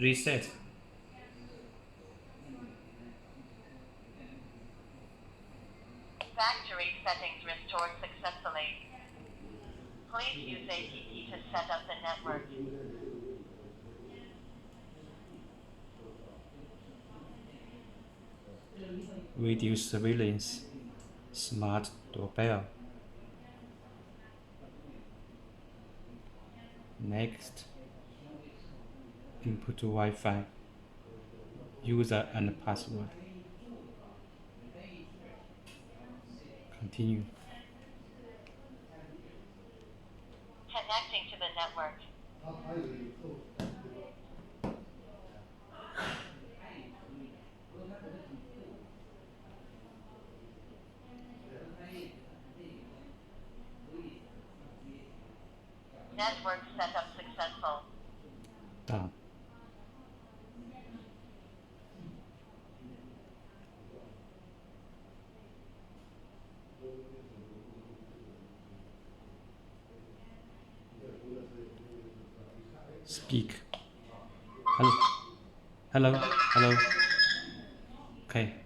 Reset. Factory settings restored successfully. Please use APP to set up the network. Video surveillance. Smart doorbell. Next. Input Wi-Fi. User and password. Continue. Connecting to the network. Network setup successful. Done. Speak. Hello. Hello. Hello. Okay.